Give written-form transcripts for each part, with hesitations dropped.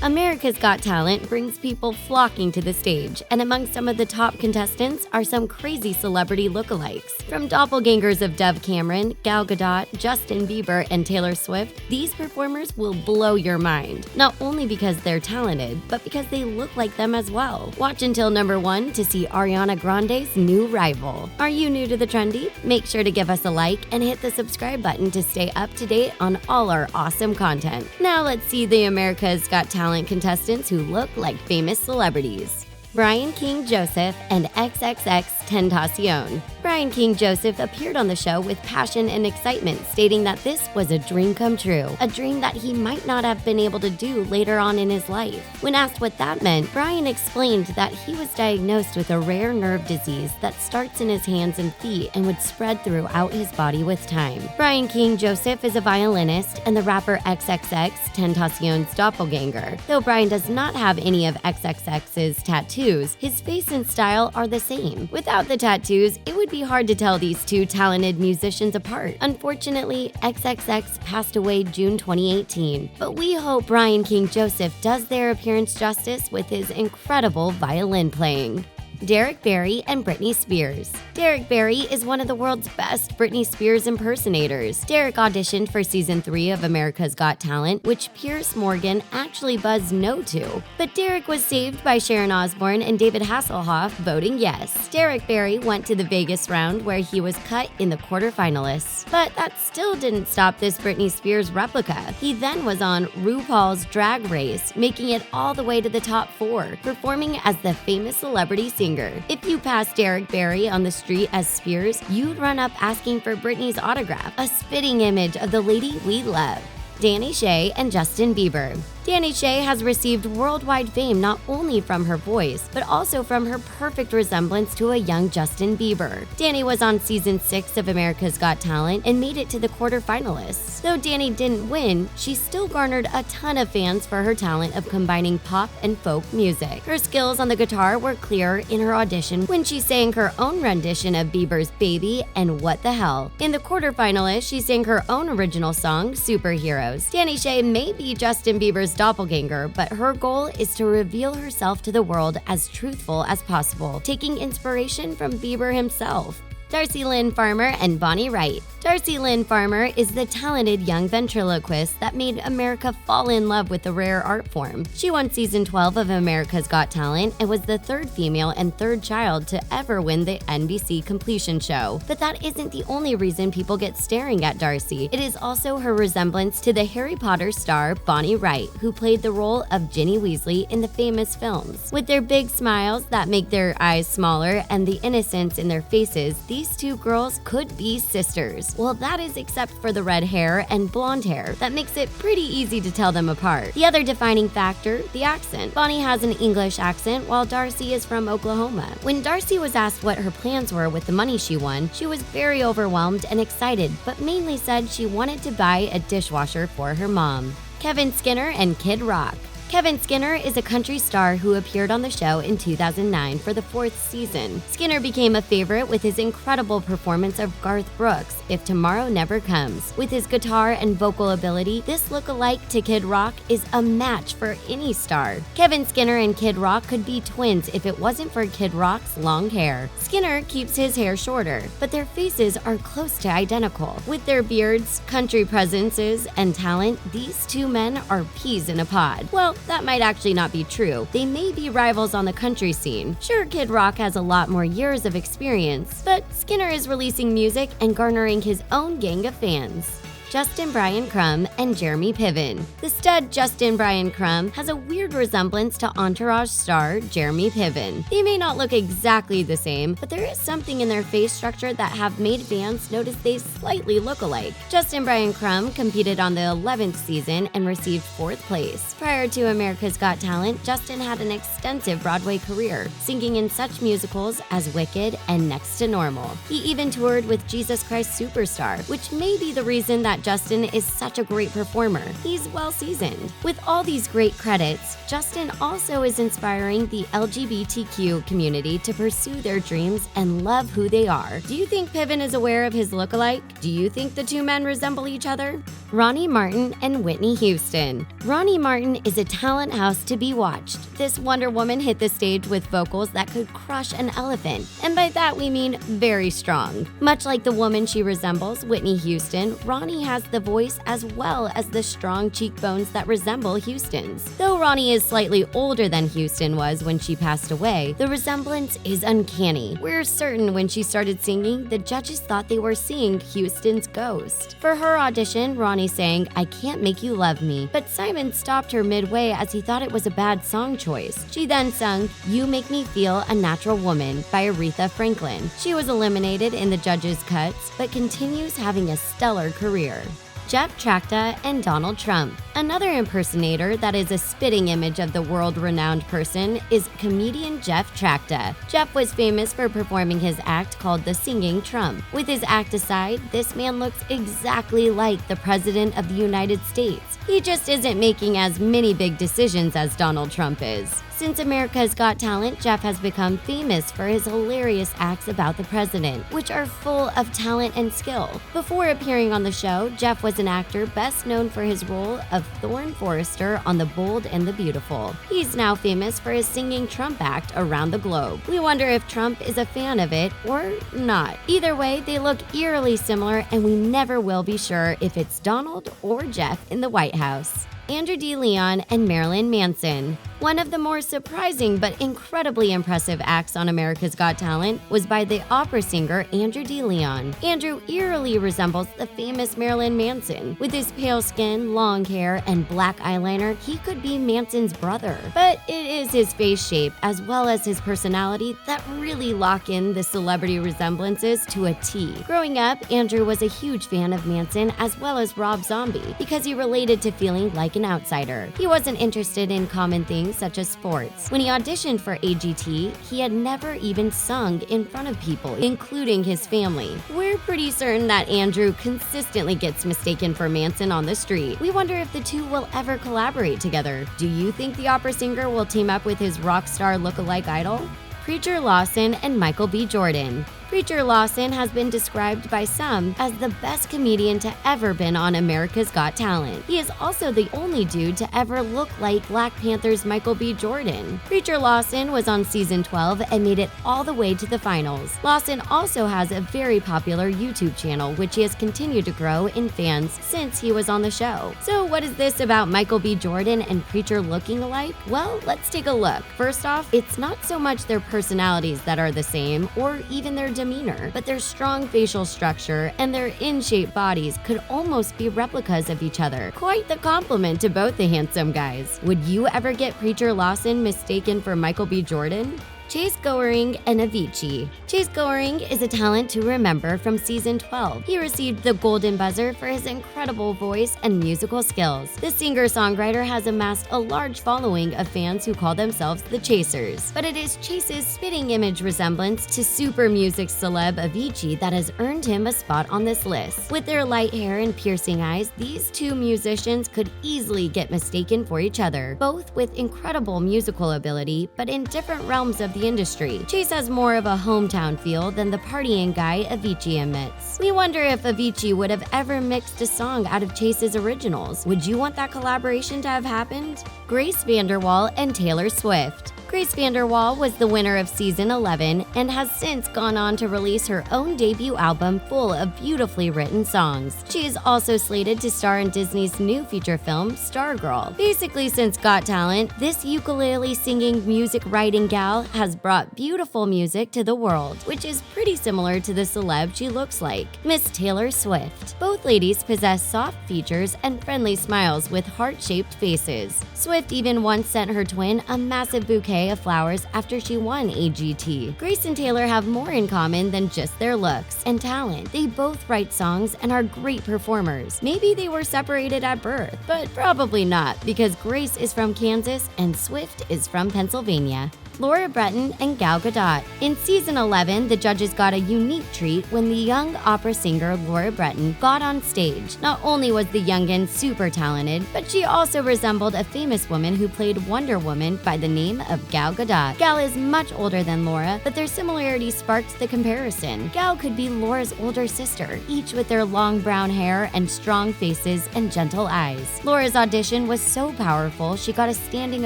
America's Got Talent brings people flocking to the stage, and among some of the top contestants are some crazy celebrity lookalikes. From doppelgangers of Dove Cameron, Gal Gadot, Justin Bieber, and Taylor Swift, these performers will blow your mind, not only because they're talented, but because they look like them as well. Watch until number 1 to see Ariana Grande's new rival. Are you new to the trendy? Make sure to give us a like and hit the subscribe button to stay up to date on all our awesome content. Now let's see the America's Got Talent contestants who look like famous celebrities. Brian King Joseph and XXX Tenacion. Brian King Joseph appeared on the show with passion and excitement, stating that this was a dream come true, a dream that he might not have been able to do later on in his life. When asked what that meant, Brian explained that he was diagnosed with a rare nerve disease that starts in his hands and feet and would spread throughout his body with time. Brian King Joseph is a violinist and the rapper XXX Tenacion's doppelganger. Though Brian does not have any of XXX's tattoos, his face and style are the same. Without the tattoos, it would be hard to tell these two talented musicians apart. Unfortunately, XXX passed away June 2018, but we hope Brian King Joseph does their appearance justice with his incredible violin playing. Derrick Barry and Britney Spears. Derrick Barry is one of the world's best Britney Spears impersonators. Derrick auditioned for Season 3 of America's Got Talent, which Piers Morgan actually buzzed no to. But Derrick was saved by Sharon Osbourne and David Hasselhoff voting yes. Derrick Barry went to the Vegas round where he was cut in the quarterfinalists. But that still didn't stop this Britney Spears replica. He then was on RuPaul's Drag Race, making it all the way to the top 4, performing as the famous celebrity singer. If you passed Derrick Barry on the street as Spears, you'd run up asking for Britney's autograph, a spitting image of the lady we love. Dani Shay and Justin Bieber. Dani Shay has received worldwide fame not only from her voice, but also from her perfect resemblance to a young Justin Bieber. Dani was on Season 6 of America's Got Talent and made it to the quarterfinalists. Though Dani didn't win, she still garnered a ton of fans for her talent of combining pop and folk music. Her skills on the guitar were clear in her audition when she sang her own rendition of Bieber's Baby and What the Hell. In the quarterfinalists, she sang her own original song, Superheroes. Dani Shay may be Justin Bieber's doppelganger, but her goal is to reveal herself to the world as truthful as possible, taking inspiration from Bieber himself. Darci Lynn Farmer and Bonnie Wright. Darci Lynn Farmer is the talented young ventriloquist that made America fall in love with the rare art form. She won Season 12 of America's Got Talent and was the third female and third child to ever win the NBC completion show. But that isn't the only reason people get staring at Darci. It is also her resemblance to the Harry Potter star Bonnie Wright, who played the role of Ginny Weasley in the famous films. With their big smiles that make their eyes smaller and the innocence in their faces, these two girls could be sisters. Well, that is except for the red hair and blonde hair. That makes it pretty easy to tell them apart. The other defining factor, the accent. Bonnie has an English accent while Darci is from Oklahoma. When Darci was asked what her plans were with the money she won, she was very overwhelmed and excited, but mainly said she wanted to buy a dishwasher for her mom. Kevin Skinner and Kid Rock. Kevin Skinner is a country star who appeared on the show in 2009 for the 4th season. Skinner became a favorite with his incredible performance of Garth Brooks' If Tomorrow Never Comes. With his guitar and vocal ability, this lookalike to Kid Rock is a match for any star. Kevin Skinner and Kid Rock could be twins if it wasn't for Kid Rock's long hair. Skinner keeps his hair shorter, but their faces are close to identical. With their beards, country presences, and talent, these two men are peas in a pod. Well, that might actually not be true. They may be rivals on the country scene. Sure, Kid Rock has a lot more years of experience, but Skinner is releasing music and garnering his own gang of fans. Justin Brian Crum and Jeremy Piven. The stud Justin Brian Crum has a weird resemblance to Entourage star Jeremy Piven. They may not look exactly the same, but there is something in their face structure that have made fans notice they slightly look alike. Justin Brian Crum competed on the 11th season and received 4th place. Prior to America's Got Talent, Justin had an extensive Broadway career, singing in such musicals as Wicked and Next to Normal. He even toured with Jesus Christ Superstar, which may be the reason that that Justin is such a great performer. He's well-seasoned. With all these great credits, Justin also is inspiring the LGBTQ community to pursue their dreams and love who they are. Do you think Piven is aware of his lookalike? Do you think the two men resemble each other? Ronee Martin and Whitney Houston. Ronee Martin is a talent house to be watched. This Wonder Woman hit the stage with vocals that could crush an elephant, and by that we mean very strong. Much like the woman she resembles, Whitney Houston, Ronee has the voice as well as the strong cheekbones that resemble Houston's. Though Ronee is slightly older than Houston was when she passed away, the resemblance is uncanny. We're certain when she started singing, the judges thought they were seeing Houston's ghost. For her audition, Ronee sang "I Can't Make You Love Me," but Simon stopped her midway as he thought it was a bad song choice. She then sung "You Make Me Feel a Natural Woman" by Aretha Franklin. She was eliminated in the judges' cuts, but continues having a stellar career. Jeff Trachta and Donald Trump. Another impersonator that is a spitting image of the world-renowned person is comedian Jeff Trachta. Jeff was famous for performing his act called The Singing Trump. With his act aside, this man looks exactly like the President of the United States. He just isn't making as many big decisions as Donald Trump is. Since America's Got Talent, Jeff has become famous for his hilarious acts about the president, which are full of talent and skill. Before appearing on the show, Jeff was an actor best known for his role of Thorne Forrester on The Bold and the Beautiful. He's now famous for his singing Trump act around the globe. We wonder if Trump is a fan of it or not. Either way, they look eerily similar, and we never will be sure if it's Donald or Jeff in the White House. Andrew D. Leon and Marilyn Manson. One of the more surprising but incredibly impressive acts on America's Got Talent was by the opera singer Andrew D. Leon. Andrew eerily resembles the famous Marilyn Manson. With his pale skin, long hair, and black eyeliner, he could be Manson's brother. But it is his face shape as well as his personality that really lock in the celebrity resemblances to a T. Growing up, Andrew was a huge fan of Manson as well as Rob Zombie because he related to feeling like an outsider. He wasn't interested in common things such as sports. When he auditioned for AGT, he had never even sung in front of people, including his family. We're pretty certain that Andrew consistently gets mistaken for Manson on the street. We wonder if the two will ever collaborate together. Do you think the opera singer will team up with his rock star lookalike idol? Preacher Lawson and Michael B. Jordan. Preacher Lawson has been described by some as the best comedian to ever been on America's Got Talent. He is also the only dude to ever look like Black Panther's Michael B. Jordan. Preacher Lawson was on season 12 and made it all the way to the finals. Lawson also has a very popular YouTube channel, which he has continued to grow in fans since he was on the show. So what is this about Michael B. Jordan and Preacher looking alike? Well, let's take a look. First off, it's not so much their personalities that are the same, or even their demeanor, but their strong facial structure and their in-shape bodies could almost be replicas of each other. Quite the compliment to both the handsome guys. Would you ever get Preacher Lawson mistaken for Michael B. Jordan? Chase Goehring and Avicii. Chase Goehring is a talent to remember from season 12. He received the Golden Buzzer for his incredible voice and musical skills. The singer-songwriter has amassed a large following of fans who call themselves the Chasers. But it is Chase's spitting image resemblance to super music celeb Avicii that has earned him a spot on this list. With their light hair and piercing eyes, these two musicians could easily get mistaken for each other, both with incredible musical ability, but in different realms of the industry. Chase has more of a hometown feel than the partying guy Avicii emits. We wonder if Avicii would have ever mixed a song out of Chase's originals. Would you want that collaboration to have happened? Grace VanderWaal and Taylor Swift. Grace VanderWaal was the winner of season 11 and has since gone on to release her own debut album full of beautifully written songs. She is also slated to star in Disney's new feature film, Stargirl. Basically, since Got Talent, this ukulele singing music writing gal has brought beautiful music to the world, which is pretty similar to the celeb she looks like, Miss Taylor Swift. Both ladies possess soft features and friendly smiles with heart-shaped faces. Swift even once sent her twin a massive bouquet of flowers after she won AGT. Grace and Taylor have more in common than just their looks and talent. They both write songs and are great performers. Maybe they were separated at birth, but probably not, because Grace is from Kansas and Swift is from Pennsylvania. Laura Breton and Gal Gadot. In season 11, the judges got a unique treat when the young opera singer Laura Breton got on stage. Not only was the youngin super talented, but she also resembled a famous woman who played Wonder Woman by the name of Gal Gadot. Gal is much older than Laura, but their similarity sparked the comparison. Gal could be Laura's older sister, each with their long brown hair and strong faces and gentle eyes. Laura's audition was so powerful, she got a standing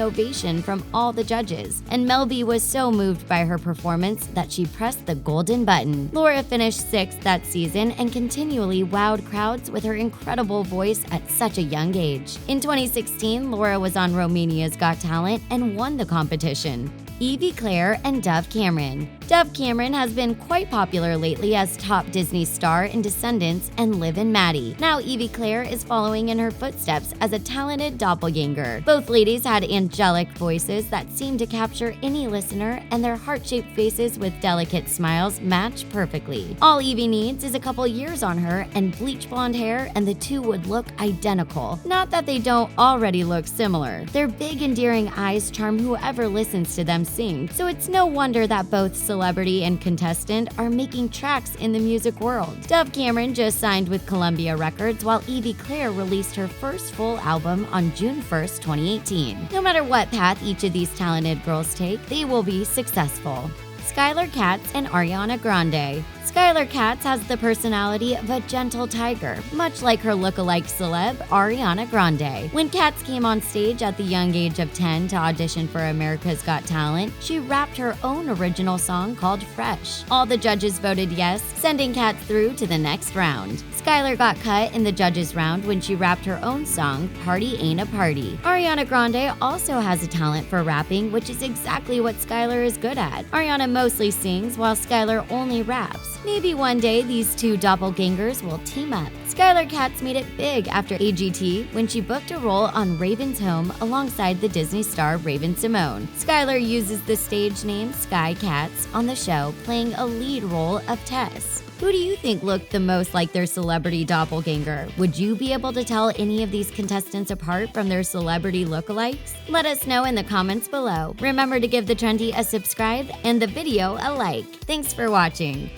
ovation from all the judges, and Mel B was so moved by her performance that she pressed the golden button. Laura finished 6th that season and continually wowed crowds with her incredible voice at such a young age. In 2016, Laura was on Romania's Got Talent and won the competition. Evie Claire and Dove Cameron. Dove Cameron has been quite popular lately as top Disney star in Descendants and Liv and Maddie. Now Evie Claire is following in her footsteps as a talented doppelganger. Both ladies had angelic voices that seemed to capture any listener, and their heart-shaped faces with delicate smiles match perfectly. All Evie needs is a couple years on her and bleach blonde hair, and the two would look identical. Not that they don't already look similar. Their big endearing eyes charm whoever listens to them sing, so it's no wonder that both celebrity and contestant are making tracks in the music world. Dove Cameron just signed with Columbia Records, while Evie Claire released her first full album on June 1st, 2018. No matter what path each of these talented girls take, they will be successful. Skylar Katz and Ariana Grande. Skylar Katz has the personality of a gentle tiger, much like her lookalike celeb, Ariana Grande. When Katz came on stage at the young age of 10 to audition for America's Got Talent, she rapped her own original song called Fresh. All the judges voted yes, sending Katz through to the next round. Skylar got cut in the judges' round when she rapped her own song, Party Ain't a Party. Ariana Grande also has a talent for rapping, which is exactly what Skylar is good at. Ariana mostly sings, while Skylar only raps. Maybe one day these two doppelgangers will team up. Skylar Katz made it big after AGT when she booked a role on Raven's Home alongside the Disney star Raven-Symoné. Skylar uses the stage name Sky Katz on the show, playing a lead role of Tess. Who do you think looked the most like their celebrity doppelganger? Would you be able to tell any of these contestants apart from their celebrity lookalikes? Let us know in the comments below. Remember to give The Trendy a subscribe and the video a like. Thanks for watching.